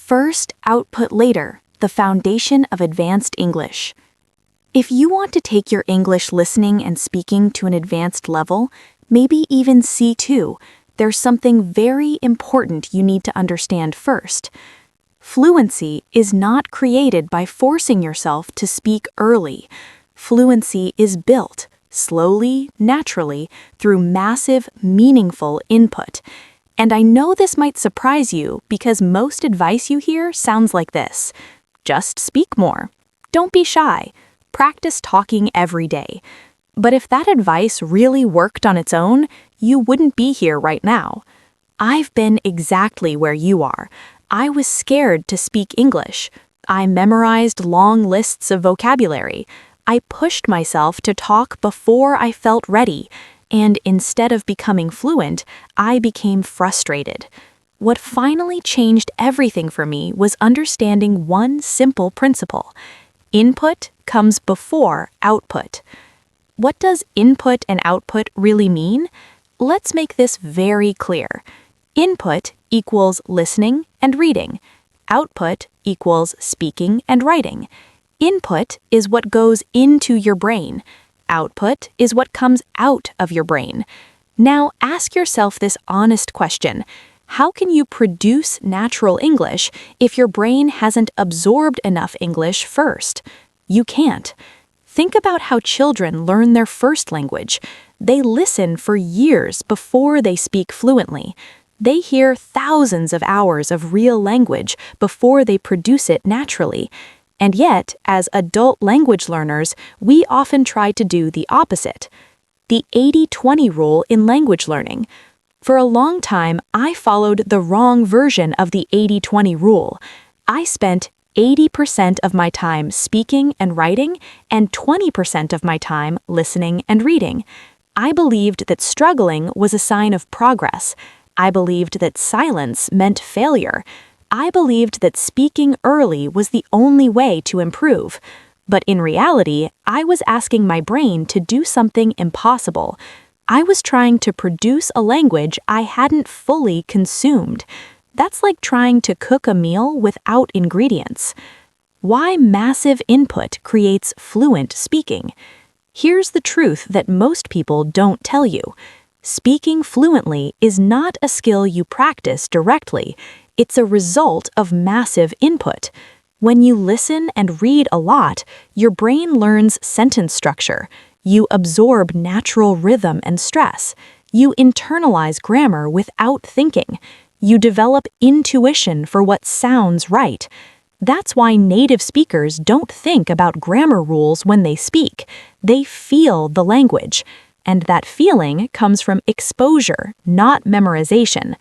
First, output later, the foundation of advanced English. If you want to take your English listening and speaking to an advanced level, maybe even C2, there's something very important you need to understand first. Fluency is not created by forcing yourself to speak early. Fluency is built slowly, naturally, through massive, meaningful input. And I know this might surprise you because most advice you hear sounds like this. Just speak more. Don't be shy. Practice talking every day. But if that advice really worked on its own, you wouldn't be here right now. I've been exactly where you are. I was scared to speak English. I memorized long lists of vocabulary. I pushed myself to talk before I felt ready, and instead of becoming fluent, I became frustrated. What finally changed everything for me was understanding one simple principle. Input comes before output. What does input and output really mean? Let's make this very clear. Input equals listening and reading. Output equals speaking and writing. Input is what goes into your brain. Output is what comes out of your brain. Now ask yourself this honest question. How can you produce natural English if your brain hasn't absorbed enough English first? You can't. Think about how children learn their first language. They listen for years before they speak fluently. They hear thousands of hours of real language before they produce it naturally. And yet, as adult language learners, we often try to do the opposite. The 80-20 rule in language learning. For a long time, I followed the wrong version of the 80-20 rule. I spent 80% of my time speaking and writing and 20% of my time listening and reading. I believed that struggling was a sign of progress. I believed that silence meant failure. I believed that speaking early was the only way to improve. But in reality, I was asking my brain to do something impossible. I was trying to produce a language I hadn't fully consumed. That's like trying to cook a meal without ingredients. Why massive input creates fluent speaking? Here's the truth that most people don't tell you. Speaking fluently is not a skill you practice directly. It's a result of massive input. When you listen and read a lot, your brain learns sentence structure. You absorb natural rhythm and stress. You internalize grammar without thinking. You develop intuition for what sounds right. That's why native speakers don't think about grammar rules when they speak. They feel the language. And that feeling comes from exposure, not memorization.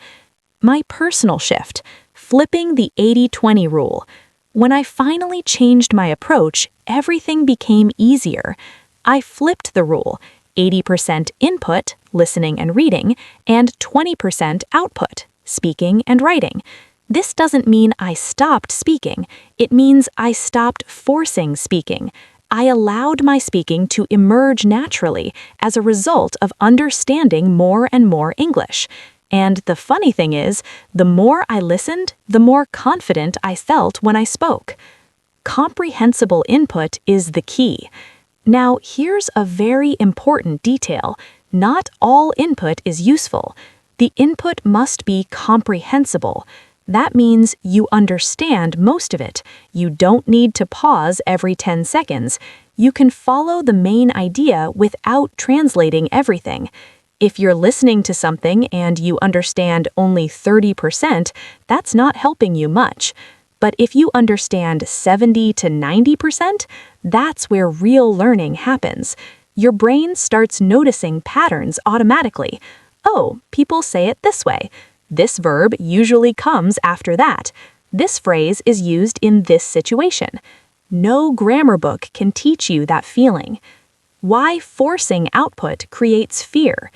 My personal shift, flipping the 80-20 rule. When I finally changed my approach, everything became easier. I flipped the rule, 80% input, listening and reading, and 20% output, speaking and writing. This doesn't mean I stopped speaking. It means I stopped forcing speaking. I allowed my speaking to emerge naturally as a result of understanding more and more English. And the funny thing is, the more I listened, the more confident I felt when I spoke. Comprehensible input is the key. Now, here's a very important detail. Not all input is useful. The input must be comprehensible. That means you understand most of it. You don't need to pause every 10 seconds. You can follow the main idea without translating everything. If you're listening to something and you understand only 30%, that's not helping you much. But if you understand 70 to 90%, that's where real learning happens. Your brain starts noticing patterns automatically. Oh, people say it this way. This verb usually comes after that. This phrase is used in this situation. No grammar book can teach you that feeling. Why forcing output creates fear.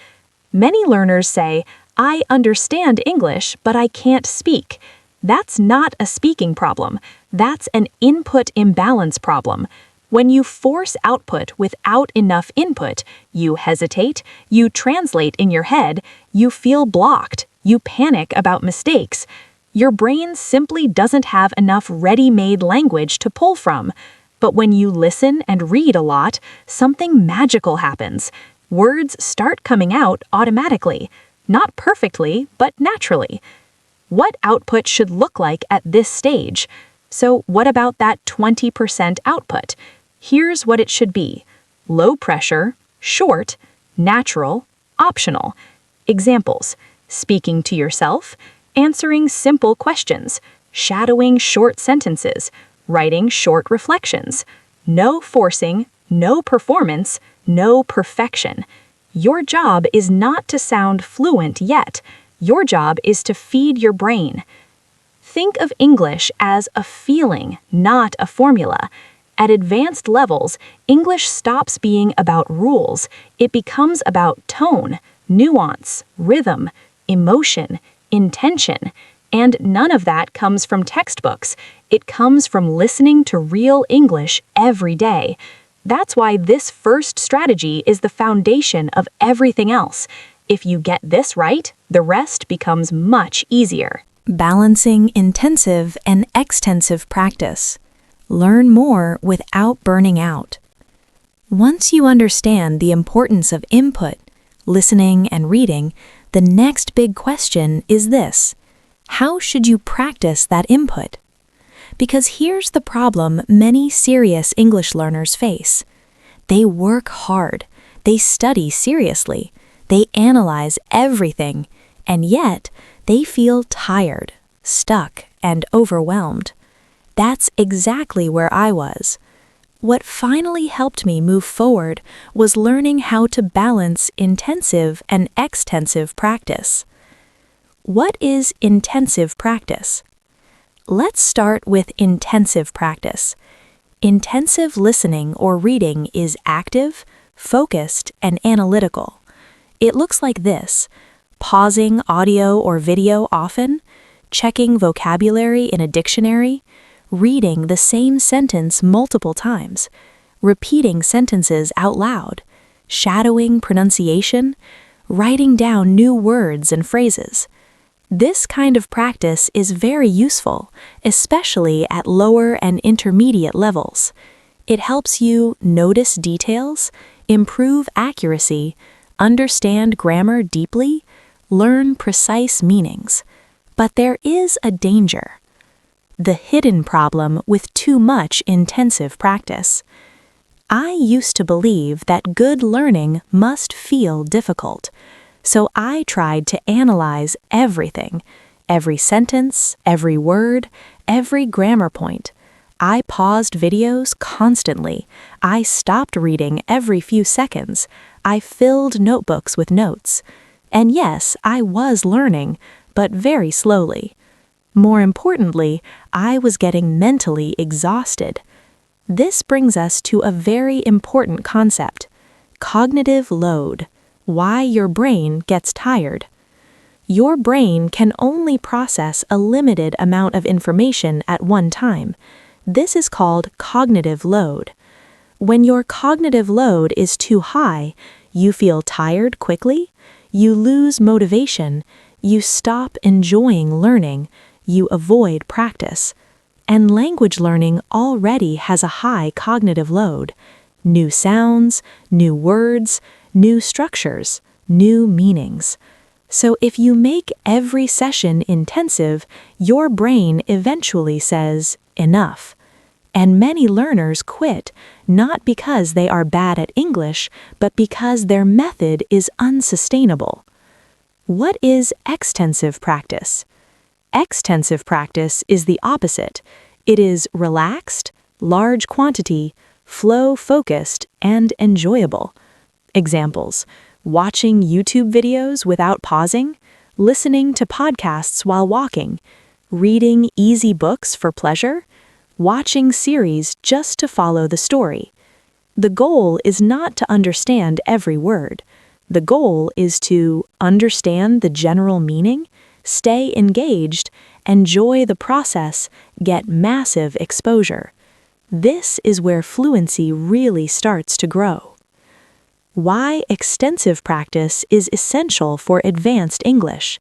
Many learners say, I understand English, but I can't speak. That's not a speaking problem. That's an input imbalance problem. When you force output without enough input, you hesitate, you translate in your head, you feel blocked, you panic about mistakes. Your brain simply doesn't have enough ready-made language to pull from. But when you listen and read a lot, something magical happens. Words start coming out automatically. Not perfectly, but naturally. What output should look like at this stage? So what about that 20% output? Here's what it should be: low pressure, short, natural, optional. Examples: speaking to yourself, answering simple questions, shadowing short sentences, writing short reflections. No forcing, no performance, no perfection. Your job is not to sound fluent yet. Your job is to feed your brain. Think of English as a feeling, not a formula. At advanced levels, English stops being about rules. It becomes about tone, nuance, rhythm, emotion, intention. And none of that comes from textbooks. It comes from listening to real English every day. That's why this first strategy is the foundation of everything else. If you get this right, the rest becomes much easier. Balancing intensive and extensive practice. Learn more without burning out. Once you understand the importance of input, listening, and reading, the next big question is this: how should you practice that input? Because here's the problem many serious English learners face. They work hard, they study seriously, they analyze everything, and yet they feel tired, stuck, and overwhelmed. That's exactly where I was. What finally helped me move forward was learning how to balance intensive and extensive practice. What is intensive practice? Let's start with intensive practice. Intensive listening or reading is active, focused, and analytical. It looks like this: pausing audio or video often, checking vocabulary in a dictionary, reading the same sentence multiple times, repeating sentences out loud, shadowing pronunciation, writing down new words and phrases. This kind of practice is very useful, especially at lower and intermediate levels. It helps you notice details, improve accuracy, understand grammar deeply, learn precise meanings. But there is a danger: the hidden problem with too much intensive practice. I used to believe that good learning must feel difficult. So I tried to analyze everything, every sentence, every word, every grammar point. I paused videos constantly. I stopped reading every few seconds. I filled notebooks with notes. And yes, I was learning, but very slowly. More importantly, I was getting mentally exhausted. This brings us to a very important concept: cognitive load. Why your brain gets tired. Your brain can only process a limited amount of information at one time. This is called cognitive load. When your cognitive load is too high, you feel tired quickly, you lose motivation, you stop enjoying learning, you avoid practice. And language learning already has a high cognitive load. New sounds, new words, new structures, new meanings. So if you make every session intensive, your brain eventually says, enough. And many learners quit, not because they are bad at English, but because their method is unsustainable. What is extensive practice? Extensive practice is the opposite. It is relaxed, large quantity, flow-focused, and enjoyable. Examples: watching YouTube videos without pausing, listening to podcasts while walking, reading easy books for pleasure, watching series just to follow the story. The goal is not to understand every word. The goal is to understand the general meaning, stay engaged, enjoy the process, get massive exposure. This is where fluency really starts to grow. Why extensive practice is essential for advanced English.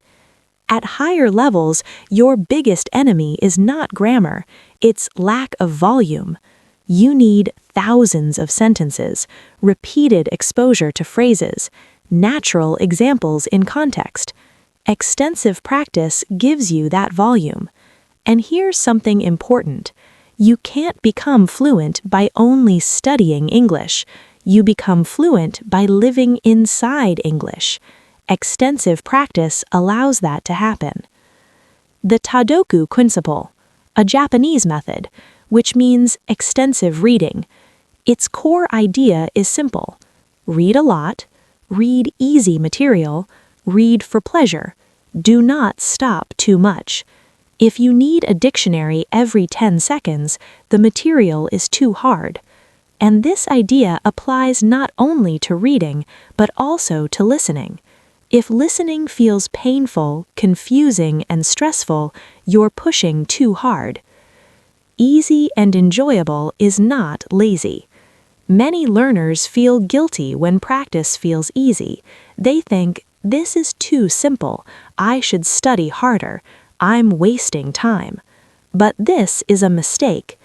At higher levels, your biggest enemy is not grammar, it's lack of volume. You need thousands of sentences, repeated exposure to phrases, natural examples in context. Extensive practice gives you that volume. And here's something important. You can't become fluent by only studying English. You become fluent by living inside English. Extensive practice allows that to happen. The Tadoku principle, a Japanese method, which means extensive reading. Its core idea is simple. Read a lot, read easy material, read for pleasure. Do not stop too much. If you need a dictionary every 10 seconds, the material is too hard. And this idea applies not only to reading, but also to listening. If listening feels painful, confusing, and stressful, you're pushing too hard. Easy and enjoyable is not lazy. Many learners feel guilty when practice feels easy. They think, this is too simple, I should study harder, I'm wasting time. But this is a mistake.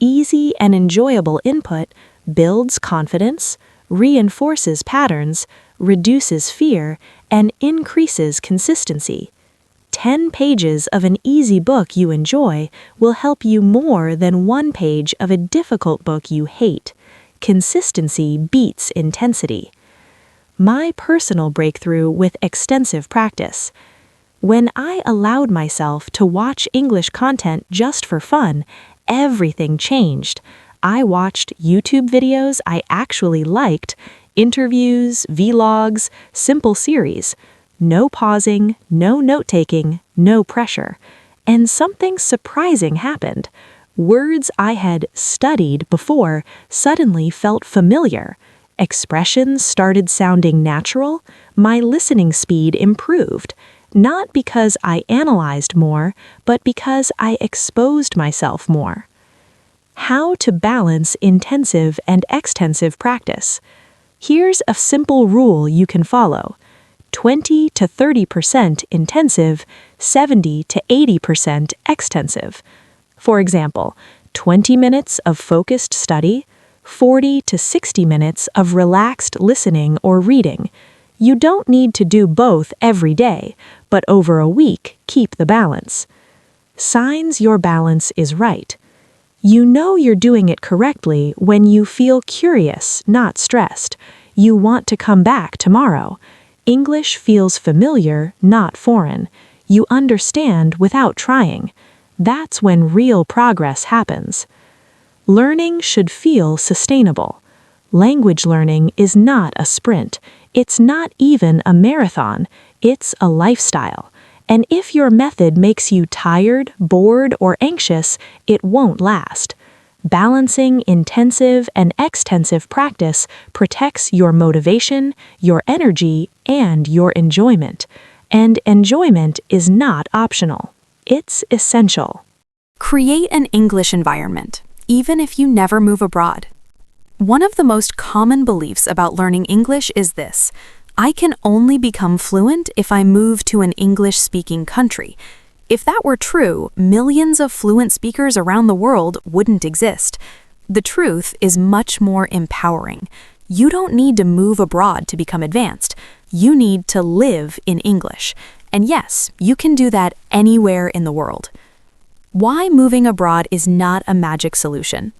Easy and enjoyable input builds confidence, reinforces patterns, reduces fear, and increases consistency. 10 pages of an easy book you enjoy will help you more than 1 page of a difficult book you hate. Consistency beats intensity. My personal breakthrough with extensive practice. When I allowed myself to watch English content just for fun, everything changed. I watched YouTube videos I actually liked, interviews, vlogs, simple series. No pausing, no note-taking, no pressure. And something surprising happened. Words I had studied before suddenly felt familiar. Expressions started sounding natural. My listening speed improved. Not because I analyzed more, but because I exposed myself more. How to balance intensive and extensive practice. Here's a simple rule you can follow. 20 to 30% intensive, 70 to 80% extensive. For example, 20 minutes of focused study, 40 to 60 minutes of relaxed listening or reading. You don't need to do both every day, but over a week, keep the balance. Signs your balance is right. You know you're doing it correctly when you feel curious, not stressed. You want to come back tomorrow. English feels familiar, not foreign. You understand without trying. That's when real progress happens. Learning should feel sustainable. Language learning is not a sprint. It's not even a marathon. It's a lifestyle. And if your method makes you tired, bored, or anxious, it won't last. Balancing intensive and extensive practice protects your motivation, your energy, and your enjoyment. And enjoyment is not optional. It's essential. Create an English environment, even if you never move abroad. One of the most common beliefs about learning English is this: I can only become fluent if I move to an English-speaking country. If that were true, millions of fluent speakers around the world wouldn't exist. The truth is much more empowering. You don't need to move abroad to become advanced. You need to live in English. And yes, you can do that anywhere in the world. Why moving abroad is not a magic solution.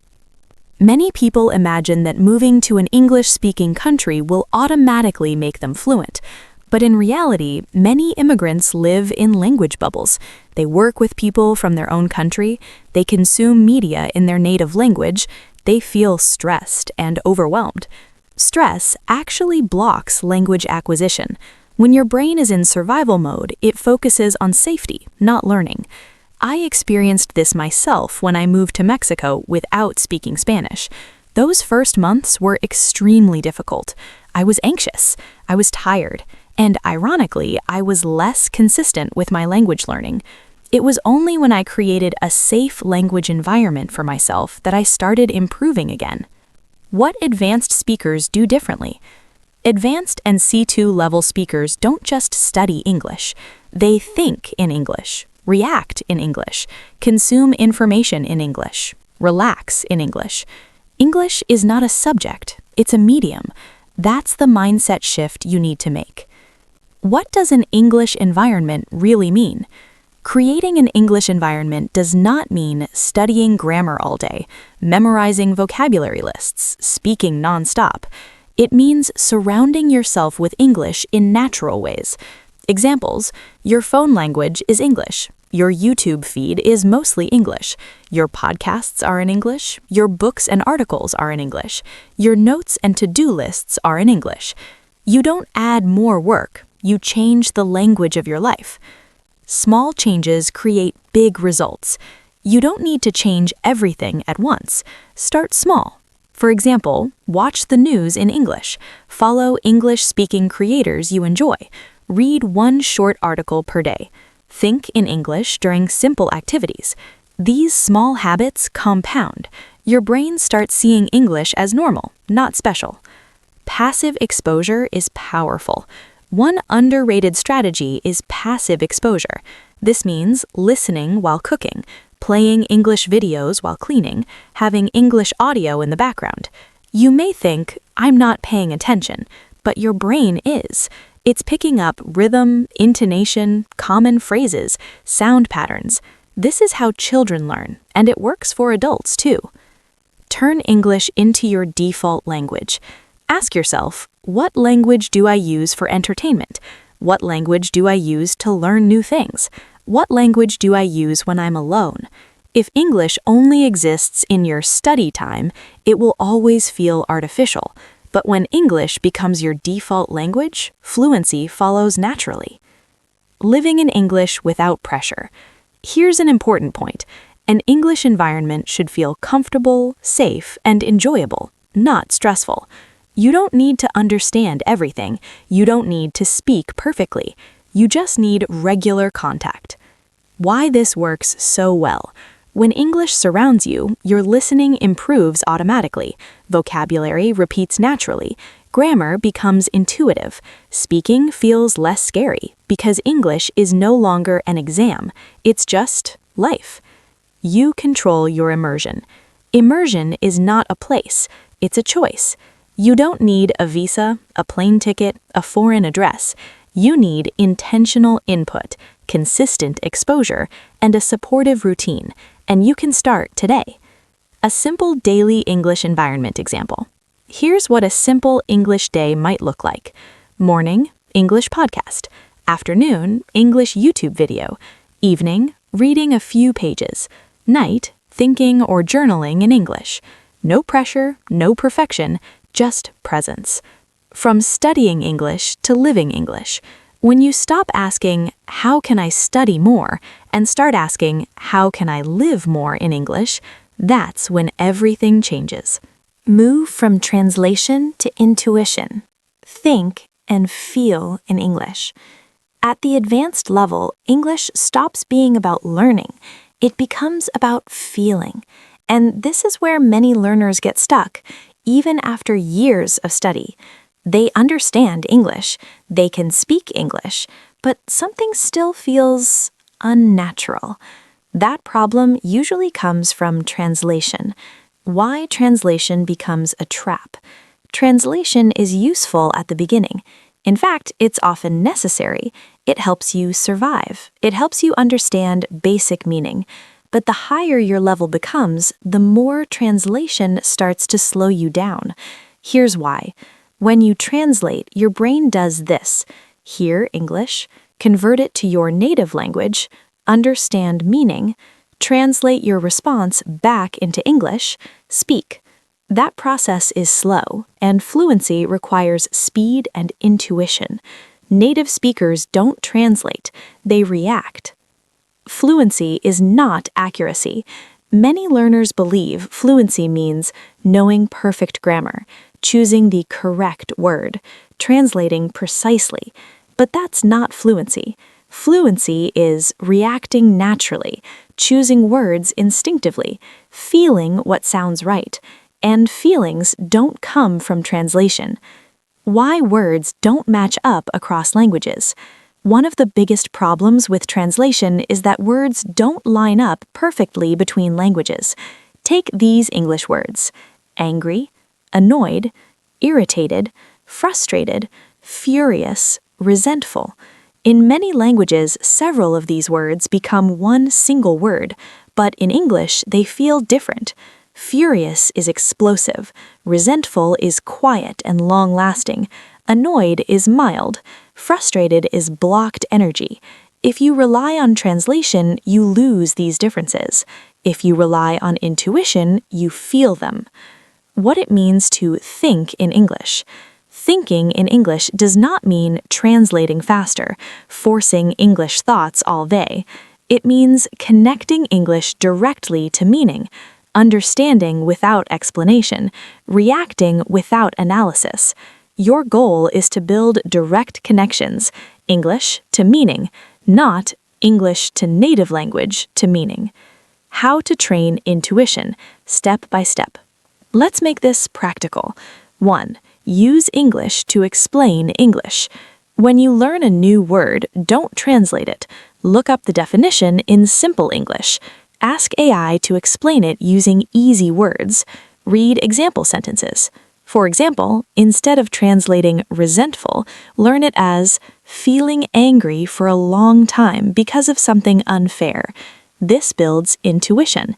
Many people imagine that moving to an English-speaking country will automatically make them fluent. But in reality, many immigrants live in language bubbles. They work with people from their own country, they consume media in their native language, they feel stressed and overwhelmed. Stress actually blocks language acquisition. When your brain is in survival mode, it focuses on safety, not learning. I experienced this myself when I moved to Mexico without speaking Spanish. Those first months were extremely difficult. I was anxious, I was tired, and ironically, I was less consistent with my language learning. It was only when I created a safe language environment for myself that I started improving again. What advanced speakers do differently? Advanced and C2 level speakers don't just study English. They think in English, react in English, consume information in English, relax in English. English is not a subject, it's a medium. That's the mindset shift you need to make. What does an English environment really mean? Creating an English environment does not mean studying grammar all day, memorizing vocabulary lists, speaking nonstop. It means surrounding yourself with English in natural ways. Examples: your phone language is English. Your YouTube feed is mostly English. Your podcasts are in English. Your books and articles are in English. Your notes and to-do lists are in English. You don't add more work. You change the language of your life. Small changes create big results. You don't need to change everything at once. Start small. For example, watch the news in English. Follow English-speaking creators you enjoy. Read one short article per day. Think in English during simple activities. These small habits compound. Your brain starts seeing English as normal, not special. Passive exposure is powerful. One underrated strategy is passive exposure. This means listening while cooking, playing English videos while cleaning, having English audio in the background. You may think, I'm not paying attention, but your brain is. It's picking up rhythm, intonation, common phrases, sound patterns. This is how children learn, and it works for adults too. Turn English into your default language. Ask yourself, what language do I use for entertainment? What language do I use to learn new things? What language do I use when I'm alone? If English only exists in your study time, it will always feel artificial. But when English becomes your default language, fluency follows naturally. Living in English without pressure. Here's an important point. An English environment should feel comfortable, safe, and enjoyable, not stressful. You don't need to understand everything. You don't need to speak perfectly. You just need regular contact. Why this works so well. When English surrounds you, your listening improves automatically. Vocabulary repeats naturally. Grammar becomes intuitive. Speaking feels less scary because English is no longer an exam. It's just life. You control your immersion. Immersion is not a place. It's a choice. You don't need a visa, a plane ticket, a foreign address. You need intentional input, consistent exposure, and a supportive routine. And you can start today. A simple daily English environment example. Here's what a simple English day might look like. Morning, English podcast. Afternoon, English YouTube video. Evening, reading a few pages. Night, thinking or journaling in English. No pressure, no perfection, just presence. From studying English to living English. When you stop asking, how can I study more, and start asking, how can I live more in English, that's when everything changes. Move from translation to intuition. Think and feel in English. At the advanced level, English stops being about learning. It becomes about feeling. And this is where many learners get stuck, even after years of study. They understand English, they can speak English, but something still feels unnatural. That problem usually comes from translation. Why translation becomes a trap. Translation is useful at the beginning. In fact, it's often necessary. It helps you survive. It helps you understand basic meaning. But the higher your level becomes, the more translation starts to slow you down. Here's why. When you translate, your brain does this. Hear English, convert it to your native language, understand meaning, translate your response back into English, speak. That process is slow, and fluency requires speed and intuition. Native speakers don't translate, they react. Fluency is not accuracy. Many learners believe fluency means knowing perfect grammar, choosing the correct word, translating precisely. But that's not fluency. Fluency is reacting naturally, choosing words instinctively, feeling what sounds right. And feelings don't come from translation. Why words don't match up across languages. One of the biggest problems with translation is that words don't line up perfectly between languages. Take these English words: angry, annoyed, irritated, frustrated, furious, resentful. In many languages, several of these words become one single word, but in English, they feel different. Furious is explosive, resentful is quiet and long-lasting, annoyed is mild, frustrated is blocked energy. If you rely on translation, you lose these differences. If you rely on intuition, you feel them. What it means to think in English. Thinking in English does not mean translating faster, forcing English thoughts all day. It means connecting English directly to meaning, understanding without explanation, reacting without analysis. Your goal is to build direct connections, English to meaning, not English to native language to meaning. How to train intuition, step by step. Let's make this practical. 1. Use English to explain English. When you learn a new word, don't translate it. Look up the definition in simple English. Ask AI to explain it using easy words. Read example sentences. For example, instead of translating resentful, learn it as feeling angry for a long time because of something unfair. This builds intuition.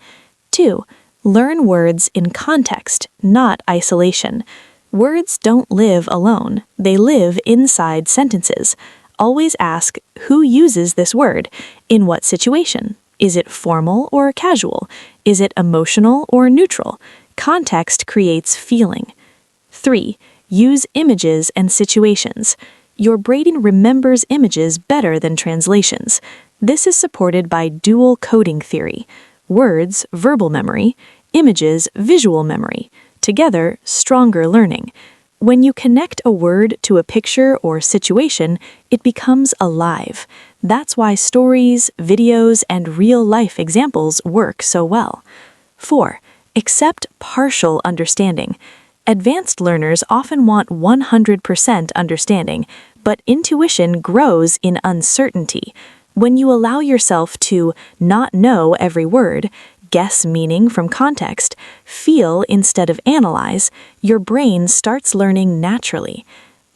2. Learn words in context, not isolation. Words don't live alone. They live inside sentences. Always ask, who uses this word? In what situation? Is it formal or casual? Is it emotional or neutral? Context creates feeling. 3. Use images and situations. Your brain remembers images better than translations. This is supported by dual coding theory. Words, verbal memory; images, visual memory. Together, stronger learning. When you connect a word to a picture or situation, it becomes alive. That's why stories, videos, and real-life examples work so well. 4. Accept partial understanding. Advanced learners often want 100% understanding, but intuition grows in uncertainty. When you allow yourself to not know every word, guess meaning from context, feel instead of analyze, your brain starts learning naturally.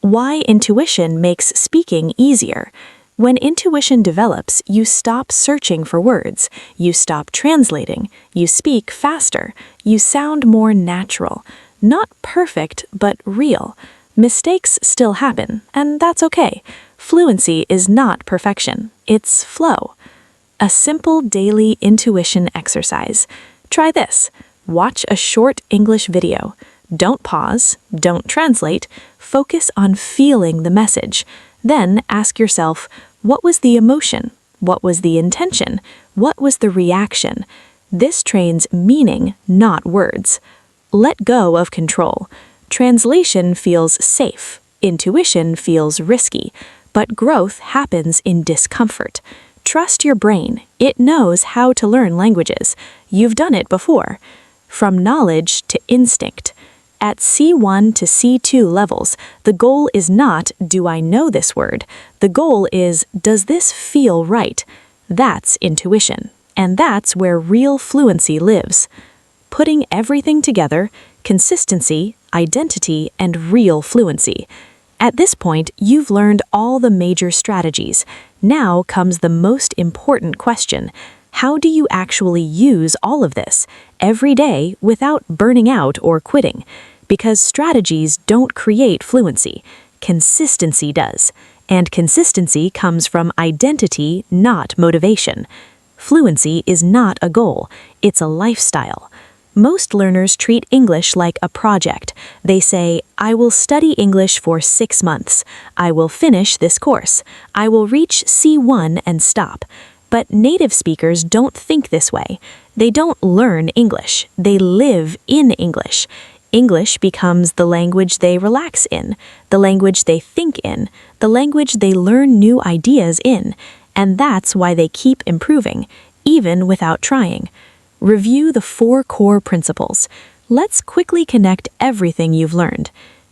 Why intuition makes speaking easier. When intuition develops, you stop searching for words, you stop translating, you speak faster, you sound more natural. Not perfect, but real. Mistakes still happen, and that's okay. Fluency is not perfection, it's flow. A simple daily intuition exercise. Try this. Watch a short English video. Don't pause, don't translate, focus on feeling the message. Then ask yourself, what was the emotion? What was the intention? What was the reaction? This trains meaning, not words. Let go of control. Translation feels safe. Intuition feels risky. But growth happens in discomfort. Trust your brain. It knows how to learn languages. You've done it before. From knowledge to instinct. At C1 to C2 levels, the goal is not, do I know this word? The goal is, does this feel right? That's intuition. And that's where real fluency lives. Putting everything together, consistency, identity, and real fluency. At this point, you've learned all the major strategies. Now comes the most important question. How do you actually use all of this every day without burning out or quitting? Because strategies don't create fluency. Consistency does. And consistency comes from identity, not motivation. Fluency is not a goal. It's a lifestyle. Most learners treat English like a project. They say, I will study English for 6 months. I will finish this course. I will reach C1 and stop. But native speakers don't think this way. They don't learn English. They live in English. English becomes the language they relax in, the language they think in, the language they learn new ideas in. And that's why they keep improving, even without trying. Review the 4 core principles. Let's quickly connect everything you've learned.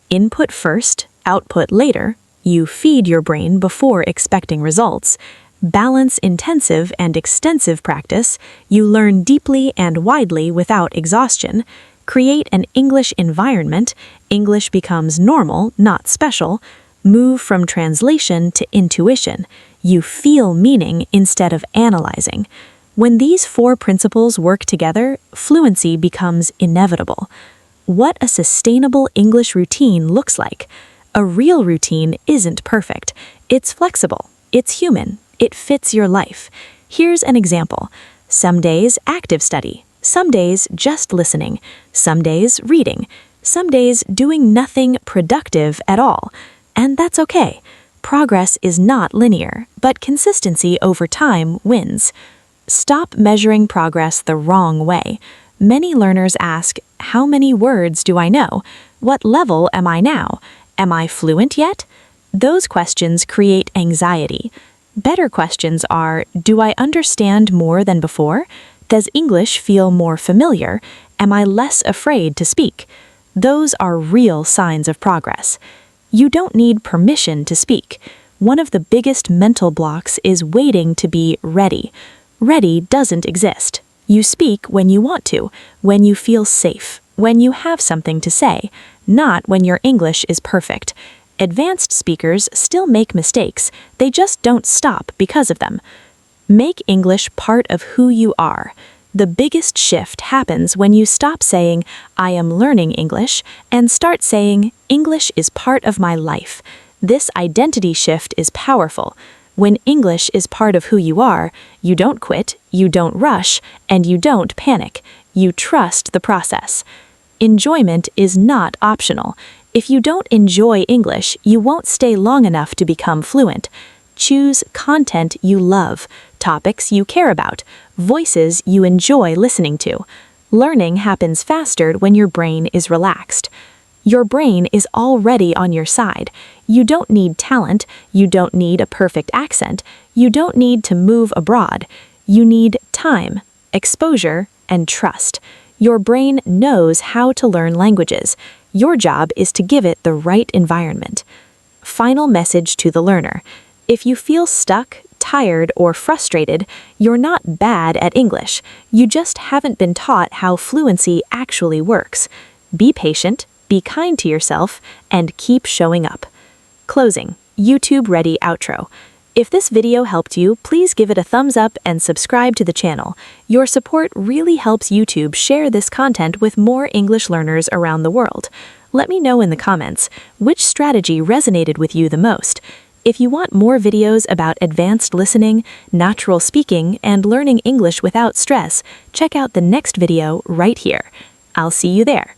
Input first, output later, You feed your brain before expecting results. Balance intensive and extensive practice. You learn deeply and widely without exhaustion. Create an English environment. English becomes normal, not special. Move from translation to intuition. You feel meaning instead of analyzing. When these 4 principles work together, fluency becomes inevitable. What a sustainable English routine looks like. A real routine isn't perfect. It's flexible. It's human. It fits your life. Here's an example. Some days, active study. Some days, just listening. Some days, reading. Some days, doing nothing productive at all. And that's okay. Progress is not linear, but consistency over time wins. Stop measuring progress the wrong way. Many learners ask, how many words do I know? What level am I now? Am I fluent yet? Those questions create anxiety. Better questions are, do I understand more than before? Does English feel more familiar? Am I less afraid to speak? Those are real signs of progress. You don't need permission to speak. One of the biggest mental blocks is waiting to be ready. Ready doesn't exist. You speak when you want to, when you feel safe, when you have something to say, not when your English is perfect. Advanced speakers still make mistakes, they just don't stop because of them. Make English part of who you are. The biggest shift happens when you stop saying, I am learning English, and start saying, English is part of my life. This identity shift is powerful. When English is part of who you are, you don't quit, you don't rush, and you don't panic. You trust the process. Enjoyment is not optional. If you don't enjoy English, you won't stay long enough to become fluent. Choose content you love, topics you care about, voices you enjoy listening to. Learning happens faster when your brain is relaxed. Your brain is already on your side. You don't need talent, you don't need a perfect accent, you don't need to move abroad. You need time, exposure, and trust. Your brain knows how to learn languages. Your job is to give it the right environment. Final message to the learner. If you feel stuck, tired, or frustrated, you're not bad at English. You just haven't been taught how fluency actually works. Be patient, be kind to yourself, and keep showing up. Closing. YouTube-ready outro. If this video helped you, please give it a thumbs up and subscribe to the channel. Your support really helps YouTube share this content with more English learners around the world. Let me know in the comments, which strategy resonated with you the most? If you want more videos about advanced listening, natural speaking, and learning English without stress, check out the next video right here. I'll see you there.